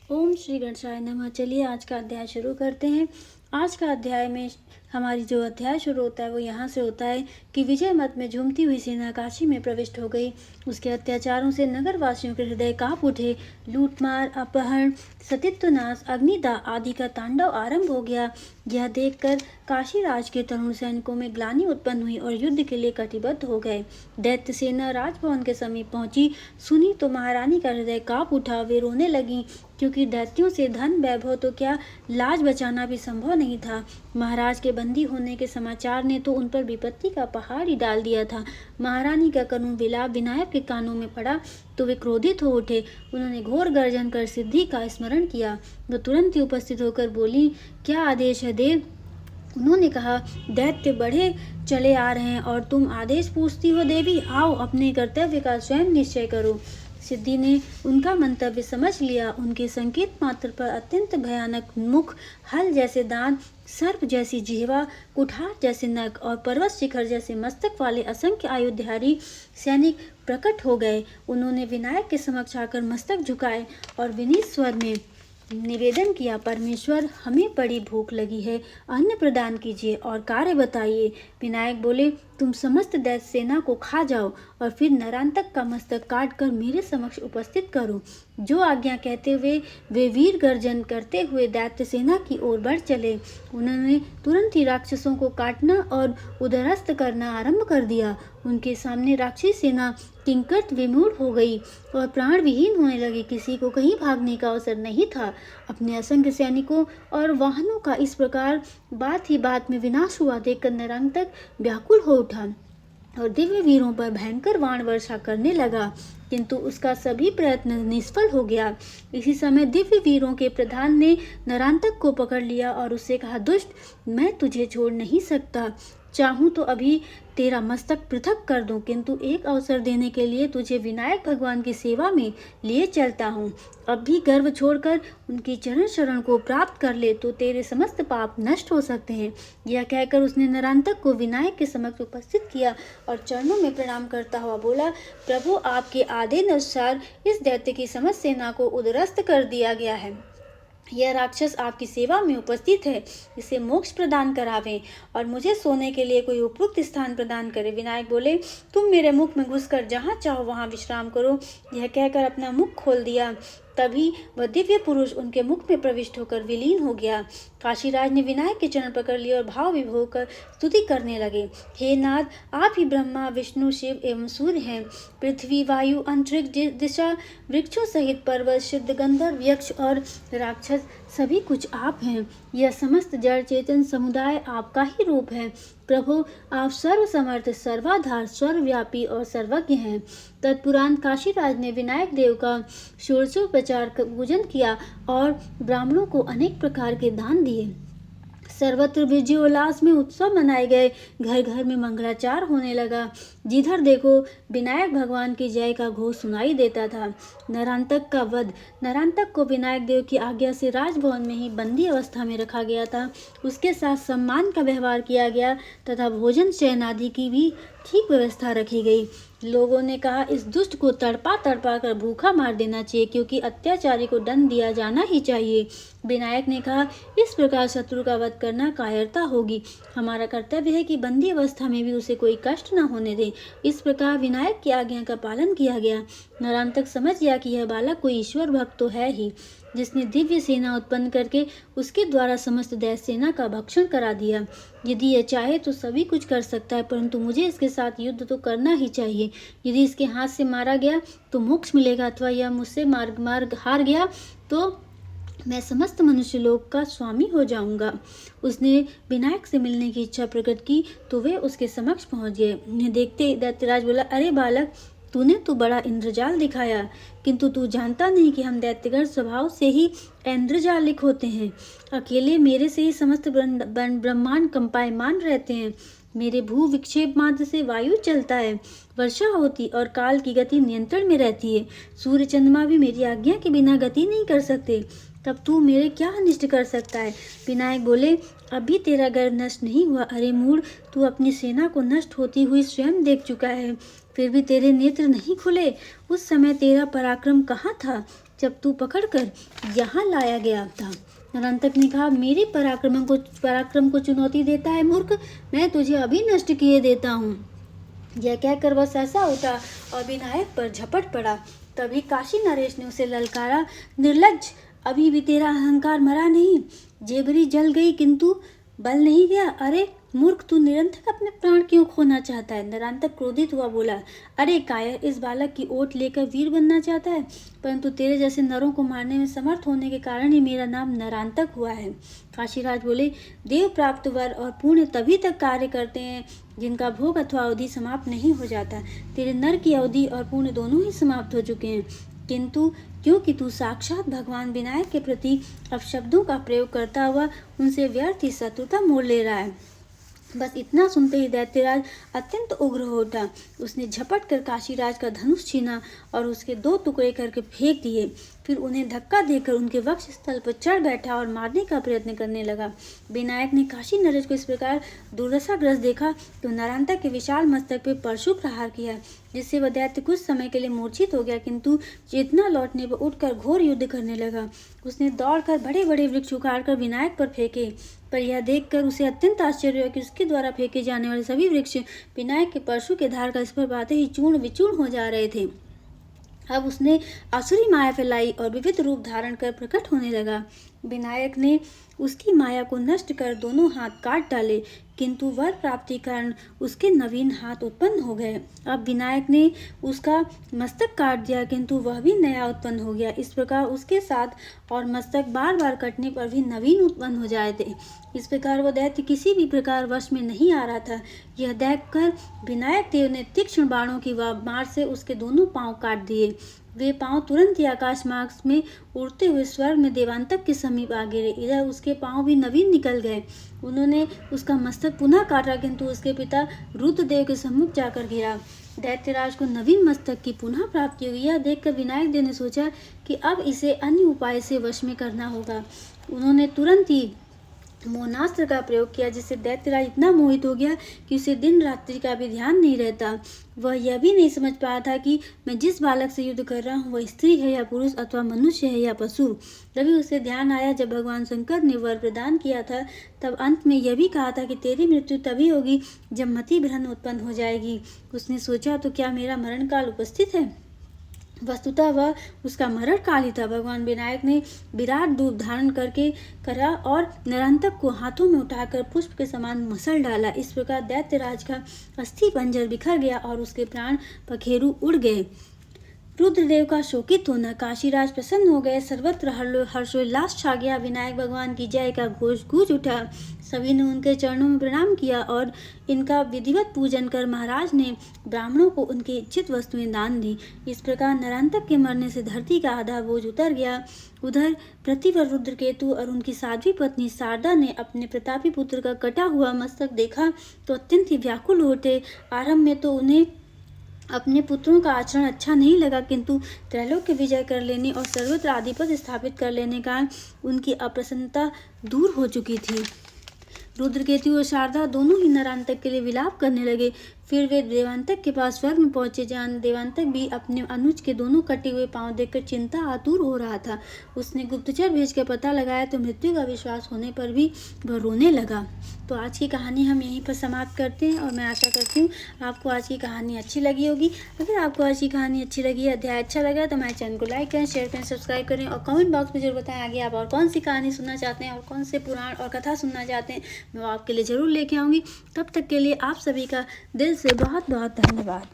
ओम श्री गणेशाय नमः। चलिए आज का अध्याय शुरू करते हैं। आज का अध्याय में हमारी जो अध्याय शुरू होता है वो यहाँ से होता है कि विजय मत में झूमती हुई सेना काशी में प्रविष्ट हो गई। उसके अत्याचारों से नगर वासियों के हृदय कांप उठे। लूटमार, अपहरण, सतीत्वनाश, अग्निदाह आदि का तांडव आरंभ हो गया। यह देखकर काशी राज के तरुण सैनिकों में ग्लानि उत्पन्न हुई और युद्ध के लिए कटिबद्ध हो गए। दैत्य सेना राजभवन के समीप पहुंची। सुनी तो महारानी का हृदय कांप उठा। वे रोने लगी क्योंकि दैत्यों से धन वैभव तो क्या, लाज बचाना भी संभव नहीं था। महाराज के बंदी होने के समाचार ने तो उन पर विपत्ति का पहाड़ ही डाल दिया था। महारानी का करुण विलाप विनायक के कानों में पड़ा तो वे क्रोधित हो उठे। उन्होंने घोर गर्जन कर सिद्धि का स्मरण किया। वह तुरंत ही उपस्थित होकर बोली, क्या आदेश है देव? उन्होंने कहा, दैत्य बढ़े चले आ रहे हैं और तुम आदेश पूछती हो देवी। आओ अपने कर्तव्य का स्वयं निश्चय करो। सिद्धि ने उनका मंतव्य समझ लिया। उनके संकेत मात्र पर अत्यंत भयानक मुख, हल जैसे दांत, सर्प जैसी जिह्वा, कुठार जैसे नख और पर्वत शिखर जैसे मस्तक वाले असंख्य आयुधधारी सैनिक प्रकट हो गए। उन्होंने विनायक के समक्ष आकर मस्तक झुकाए और विनीत स्वर में निवेदन किया, परमेश्वर, हमें बड़ी भूख लगी है, अन्न प्रदान कीजिए और कार्य बताइए। विनायक बोले, तुम समस्त दैत्य सेना को खा जाओ और फिर नरांतक का मस्तक काट कर मेरे समक्ष उपस्थित करो। जो आज्ञा कहते हुए वे वीर गर्जन करते हुए दैत्य सेना की ओर बढ़ चले। उन्होंने तुरंत ही राक्षसों को काटना और उदरस्त करना आरंभ कर दिया। उनके सामने राक्षसी सेना किंकट विमूढ़ हो गई और प्राण विहीन होने लगी। किसी को कहीं भागने का अवसर नहीं था। अपने असंख्य सैनिकों और वाहनों का इस प्रकार बात ही बात में विनाश हुआ देखकर नरांतक व्याकुल हो उठा और दिव्य वीरों पर भयंकर बाण वर्षा करने लगा, किंतु उसका सभी प्रयत्न निष्फल हो गया। इसी समय दिव्य वीरों के प्रधान ने नरांतक को पकड़ लिया और उससे कहा, दुष्ट, मैं तुझे छोड़ नहीं सकता। चाहूं तो अभी तेरा मस्तक पृथक कर दूं, किंतु एक अवसर देने के लिए तुझे विनायक भगवान की सेवा में लिए चलता हूं। अब भी गर्व छोड़कर उनकी चरण शरण को प्राप्त कर ले तो तेरे समस्त पाप नष्ट हो सकते हैं। यह कहकर उसने नरांतक को विनायक के समक्ष उपस्थित किया और चरणों में प्रणाम करता हुआ बोला, प्रभु, आपके आदेश अनुसार इस दैत्य की समस्त सेना को उद्ध्वस्त कर दिया गया है। यह राक्षस आपकी सेवा में उपस्थित है। इसे मोक्ष प्रदान करावें और मुझे सोने के लिए कोई उपयुक्त स्थान प्रदान करें। विनायक बोले, तुम मेरे मुख में घुसकर जहाँ चाहो वहाँ विश्राम करो। यह कहकर अपना मुख खोल दिया। तभी वह दिव्य पुरुष उनके मुख में प्रविष्ट होकर विलीन हो गया। काशीराज ने विनायक के चरण पकड़ लिए और भाव विभोर कर स्तुति करने लगे। हे नाथ, आप ही ब्रह्मा, विष्णु, शिव एवं सूर्य हैं। पृथ्वी, वायु, अंतरिक्ष, दिशा, वृक्षों सहित पर्वत, सिद्ध, गंधर्व, यक्ष और राक्षस सभी कुछ आप हैं। यह समस्त जड़ चेतन समुदाय आपका ही रूप है। प्रभु, आप सर्व समर्थ, सर्वाधार, सर्वव्यापी और सर्वज्ञ हैं। तत्पुरांत काशीराज ने विनायक देव का षोडशोपचार पूजन किया और ब्राह्मणों को अनेक प्रकार के दान दिए। सर्वत्र विजयोल्लास में उत्सव मनाए गए। घर घर में मंगलाचार होने लगा। जिधर देखो विनायक भगवान की जय का घोष सुनाई देता था। नरांतक का वध। नरांतक को विनायक देव की आज्ञा से राजभवन में ही बंदी अवस्था में रखा गया था। उसके साथ सम्मान का व्यवहार किया गया तथा भोजन शयन आदि की भी ठीक व्यवस्था रखी गई। लोगों ने कहा, इस दुष्ट को तड़पा तड़पा कर भूखा मार देना चाहिए, क्योंकि अत्याचारी को दंड दिया जाना ही चाहिए। विनायक ने कहा, इस प्रकार शत्रु का वध करना कायरता होगी। हमारा कर्तव्य है कि बंदी अवस्था में भी उसे कोई कष्ट न होने दें। इस प्रकार विनायक की आज्ञा का पालन किया गया। नरांतक समझ गया कि यह बालक कोई ईश्वर भक्त तो है ही, जिसने दिव्य सेना उत्पन्न करके उसके द्वारा समस्त दैत्य सेना का भक्षण करा दिया। यदि यह चाहे तो सभी कुछ कर सकता है, परंतु मुझे इसके साथ युद्ध तो करना ही चाहिए। यदि इसके हाथ से मारा गया तो मोक्ष मिलेगा, अथवा यह मुझसे मार हार गया तो मैं समस्त मनुष्य लोक का स्वामी हो जाऊंगा। उसने विनायक से मिलने की इच्छा प्रकट की तो वे उसके समक्ष पहुंच गए। उन्हें देखते दैत्यराज बोला, अरे बालक, तूने तो बड़ा इंद्रजाल दिखाया, किंतु तू जानता नहीं कि हम दैत्यगण स्वभाव से ही इंद्रजालिक होते हैं। अकेले मेरे से ही समस्त ब्रह्मांड कंपायमान रहते हैं। मेरे भू विक्षेप मात्र से वायु चलता है, वर्षा होती और काल की गति नियंत्रण में रहती है। सूर्य चंद्रमा भी मेरी आज्ञा के बिना गति नहीं कर सकते। तब तू मेरे क्या अनिष्ट कर सकता है? विनायक बोले, अभी तेरा गर्व नष्ट नहीं हुआ। अरे मूढ़, तू अपनी सेना को नष्ट होती हुई स्वयं देख चुका है, फिर भी तेरे नेत्र नहीं खुले। उस समय तेरा पराक्रम कहाँ था? जब तू पकड़कर यहाँ लाया गया था। नरांतक ने कहा, मेरे पराक्रम को चुनौती देता है मूर्ख, मैं तुझे अभी नष्ट किए देता हूँ। यह कहकर वह सहसा उठा और विनायक पर झपट पड़ा। तभी काशी नरेश ने उसे ललकारा, निर्लज्ज, अभी भी तेरा अहंकार मरा नहीं, जेबरी जल गई किंतु बल नहीं गया। अरे मूर्ख, तू निरंतर अपने प्राण क्यों खोना चाहता है? नरांतक क्रोधित हुआ बोला, अरे कायर, इस बालक की ओट लेकर वीर बनना चाहता है, परंतु तेरे जैसे नरों को मारने में समर्थ होने के कारण ही मेरा नाम नरांतक हुआ है। काशीराज बोले, देव प्राप्त वर और पुण्य तभी तक कार्य करते हैं जिनका भोग अथवा अवधि समाप्त नहीं हो जाता। तेरे नर की अवधि और पुण्य दोनों ही समाप्त हो चुके हैं, किंतु क्योंकि तू साक्षात भगवान विनायक के प्रति अपशब्दों का प्रयोग करता हुआ उनसे व्यर्थ ही शत्रुता मोल ले रहा है। बस इतना सुनते ही दैत्यराज अत्यंत उग्र हो उठा। उसने झपट कर काशीराज का धनुष छीना और उसके 2 टुकड़े करके फेंक दिए। फिर उन्हें धक्का देकर उनके वक्ष स्थल पर चढ़ बैठा और मारने का प्रयत्न करने लगा। विनायक ने काशी नरेश को इस प्रकार दुर्दशाग्रस्त देखा तो नरांतक के विशाल मस्तक पर परशु प्रहार किया, जिससे वह दैत्य कुछ समय के लिए मूर्छित हो गया, किंतु चेतना लौटने पर उठकर घोर युद्ध करने लगा। उसने दौड़कर बड़े बड़े वृक्ष उखाड़कर विनायक पर फेंके, पर यह देखकर उसे अत्यंत आश्चर्य हुआ कि उसके द्वारा फेंके जाने वाले सभी वृक्ष विनायक के परशु के धार का स्पर्श पाते ही चूर्ण विचूर्ण हो जा रहे थे। अब उसने आसुरी माया फैलाई और विविध रूप धारण कर प्रकट होने लगा। विनायक ने उसकी माया को नष्ट कर दोनों हाथ काट डाले, किंतु वर प्राप्ति कारण उसके नवीन हाथ उत्पन्न हो गए। अब विनायक ने उसका मस्तक काट दिया, किंतु वह भी नया उत्पन्न हो गया। इस प्रकार उसके साथ और मस्तक बार बार कटने पर भी नवीन उत्पन्न हो जाए थे। इस प्रकार वह दैत्य किसी भी प्रकार वश में नहीं आ रहा था। यह देखकर विनायक देव ने तीक्ष्ण बाणों की मार से उसके दोनों पांव काट दिए। वे पांव तुरंत ही आकाश मार्ग में उड़ते हुए स्वर्ग में देवांतक के समीप आ गिरे। इधर उसके पांव भी नवीन निकल गए। उन्होंने उसका मस्तक पुनः काटा, किंतु उसके पिता रुद्रदेव के सम्मुख जाकर गिरा। दैत्यराज को नवीन मस्तक की पुनः प्राप्ति हुई। यह देखकर विनायक देव ने सोचा कि अब इसे अन्य उपाय से वश में करना होगा। उन्होंने तुरंत ही मोहनास्त्र का प्रयोग किया, जिससे दैत्यराज इतना मोहित हो गया कि उसे दिन रात्रि का भी ध्यान नहीं रहता। वह यह भी नहीं समझ पाया था कि मैं जिस बालक से युद्ध कर रहा हूँ वह स्त्री है या पुरुष अथवा मनुष्य है या पशु। तभी उसे ध्यान आया, जब भगवान शंकर ने वर प्रदान किया था तब अंत में यह भी कहा था कि तेरी मृत्यु तभी होगी जब मति भ्रम उत्पन्न हो जाएगी। उसने सोचा, तो क्या मेरा मरण काल उपस्थित है? वस्तुतः वह उसका मरण काल ही था। भगवान विनायक ने विराट रूप धारण करके करा और नरांतक को हाथों में उठाकर पुष्प के समान मसल डाला। इस प्रकार दैत्यराज का अस्थि पंजर बिखर गया और उसके प्राण पखेरु उड़ गए। रुद्रदेव का शोकित होना। काशीराज प्रसन्न हो गए। सर्वत्र हर्षोल्लास छा गया। विनायक भगवान की जय का घोष गूंज उठा। सभी ने उनके चरणों में प्रणाम किया और इनका विधिवत पूजन कर महाराज ने ब्राह्मणों को उनकी इच्छित वस्तुएं दान दी। इस प्रकार नरांतक के मरने से धरती का आधा बोझ उतर गया। उधर प्रतिवर रुद्रकेतु और उनकी साध्वी पत्नी शारदा ने अपने प्रतापी पुत्र का कटा हुआ मस्तक देखा तो अत्यंत ही व्याकुल हो उठे। आरंभ में तो उन्हें अपने पुत्रों का आचरण अच्छा नहीं लगा, किंतु त्रैलोक्य विजय कर लेने और सर्वत्र आधिपत्य स्थापित कर लेने का उनकी अप्रसन्नता दूर हो चुकी थी। रुद्रकेतु और शारदा दोनों ही नरांतक के लिए विलाप करने लगे। फिर वे देवांतक के पास स्वर्ग में पहुंचे, जहाँ देवांतक भी अपने अनुज के दोनों कटे हुए पांव देखकर चिंता आतुर हो रहा था। उसने गुप्तचर भेजकर पता लगाया तो मृत्यु का विश्वास होने पर भी वह रोने लगा। तो आज की कहानी हम यहीं पर समाप्त करते हैं और मैं आशा करती हूँ आपको आज की कहानी अच्छी लगी होगी। अगर आपको आज की कहानी अच्छी लगी, अध्याय अच्छा लगा तो हमारे चैनल को लाइक करें, शेयर करें, सब्सक्राइब करें और कमेंट बॉक्स में जरूर बताएं आगे आप और कौन सी कहानी सुनना चाहते हैं और कौन से पुराण और कथा सुनना चाहते हैं। मैं आपके लिए ज़रूर लेके आऊँगी। तब तक के लिए आप सभी का दिल से बहुत बहुत धन्यवाद।